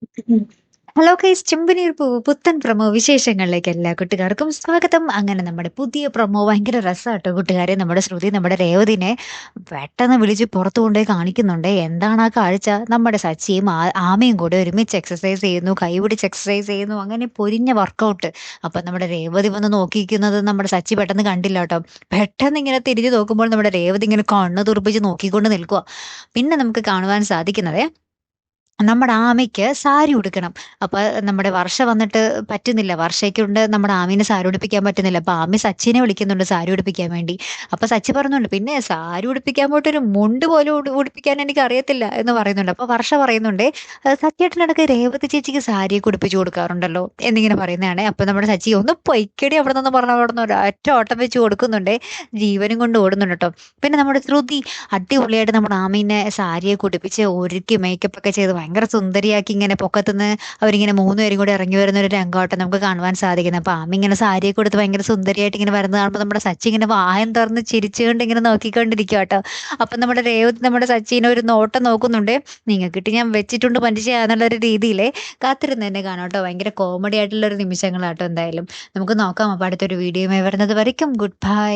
ഉം. Hello guys, ചെമ്പനീർ പൂവ് പുത്തൻ പ്രൊമോ വിശേഷങ്ങളിലേക്ക് എല്ലാ കൂട്ടുകാർക്കും സ്വാഗതം. അങ്ങനെ നമ്മുടെ പുതിയ പ്രൊമോ ഭയങ്കര രസമാട്ടോ കൂട്ടുകാരെ. നമ്മുടെ ശ്രുതി നമ്മുടെ രേവതിനെ പെട്ടെന്ന് വിളിച്ച് പുറത്തു കൊണ്ടുപോയി കാണിക്കുന്നുണ്ട്. എന്താണ് ആ കാഴ്ച? നമ്മുടെ സച്ചിയും ആമയും കൂടെ ഒരുമിച്ച് എക്സസൈസ് ചെയ്യുന്നു, കൈപിടിച്ച് എക്സസൈസ് ചെയ്യുന്നു, അങ്ങനെ പൊരിഞ്ഞ വർക്കൗട്ട്. അപ്പൊ നമ്മുടെ രേവതി വന്ന് നോക്കിയിരിക്കുന്നത് നമ്മുടെ സച്ചി പെട്ടെന്ന് കണ്ടില്ല കേട്ടോ. പെട്ടെന്ന് ഇങ്ങനെ തിരിഞ്ഞു നോക്കുമ്പോൾ നമ്മുടെ രേവതി ഇങ്ങനെ കണ്ണ് തുറപ്പിച്ച് നോക്കിക്കൊണ്ട് നിൽക്കുക. പിന്നെ നമുക്ക് കാണുവാൻ സാധിക്കുന്നത് നമ്മുടെ ആമയ്ക്ക് സാരി ഉടുക്കണം. അപ്പൊ നമ്മുടെ വർഷ വന്നിട്ട് പറ്റുന്നില്ല. വർഷയ്ക്കൊണ്ട് നമ്മുടെ ആമീനെ സാരി ഉടുപ്പിക്കാൻ പറ്റുന്നില്ല. അപ്പൊ ആമി സച്ചിനെ വിളിക്കുന്നുണ്ട് സാരി ഉടുപ്പിക്കാൻ വേണ്ടി. അപ്പൊ സച്ചി പറയുന്നുണ്ട്, പിന്നെ സാരി ഉടുപ്പിക്കാൻ പോയിട്ട് ഒരു മുണ്ട് പോലും ഉടുപ്പിക്കാൻ എനിക്ക് അറിയത്തില്ല എന്ന് പറയുന്നുണ്ട്. അപ്പൊ വർഷ പറയുന്നുണ്ട്, സത്യേട്ടനിടയ്ക്ക് രേവതി ചേച്ചിക്ക് സാരിയൊക്കെ ഉടുപ്പിച്ചു കൊടുക്കാറുണ്ടല്ലോ എന്നിങ്ങനെ പറയുന്നതാണ്. അപ്പൊ നമ്മുടെ സച്ചി ഒന്ന് പൊയ്ക്കടി അവിടെ നിന്ന് പറഞ്ഞ അവിടെ നിന്ന് ഒരൊറ്റ ഓട്ടം വെച്ച് കൊടുക്കുന്നുണ്ട്. ജീവനും കൊണ്ട് ഓടുന്നുണ്ട് കേട്ടോ. പിന്നെ നമ്മുടെ ശ്രുതി അടിപൊളിയായിട്ട് നമ്മുടെ ആമീനെ സാരിയൊക്കെ ഉടുപ്പിച്ച് ഒരുക്കി മേക്കപ്പ് ഒക്കെ ചെയ്ത് ഭയങ്കര സുന്ദരിയാക്കി ഇങ്ങനെ പൊക്കത്തുനിന്ന് അവരിങ്ങനെ മൂന്നുപേരും കൂടി ഇറങ്ങി വരുന്ന ഒരു രംഗമായിട്ട് നമുക്ക് കാണുവാൻ സാധിക്കുന്നത്. അപ്പൊ ആമി ഇങ്ങനെ സാരിയൊക്കെ കൊടുത്ത് ഭയങ്കര സുന്ദരിയായിട്ട് ഇങ്ങനെ വരുന്നത് കാണുമ്പോൾ നമ്മുടെ സച്ചി ഇങ്ങനെ വായം തുറന്ന് ചിരിച്ചുകൊണ്ട് ഇങ്ങനെ നോക്കിക്കൊണ്ടിരിക്കുക കേട്ടോ. അപ്പൊ നമ്മുടെ രേവതി നമ്മുടെ സച്ചിനെ ഒരു നോട്ടം നോക്കുന്നുണ്ട്. നിങ്ങൾക്കിട്ട് ഞാൻ വെച്ചിട്ടുണ്ട് മനുഷ്യ ഒരു രീതിയിലെ കാത്തിരുന്ന് തന്നെ കാണാം കേട്ടോ. ഭയങ്കര കോമഡി ആയിട്ടുള്ള ഒരു നിമിഷങ്ങളാട്ടോ. എന്തായാലും നമുക്ക് നോക്കാം. അപ്പൊ അടുത്തൊരു വീഡിയോയുമായി വരുന്നത് വരയ്ക്കും ഗുഡ് ബൈ.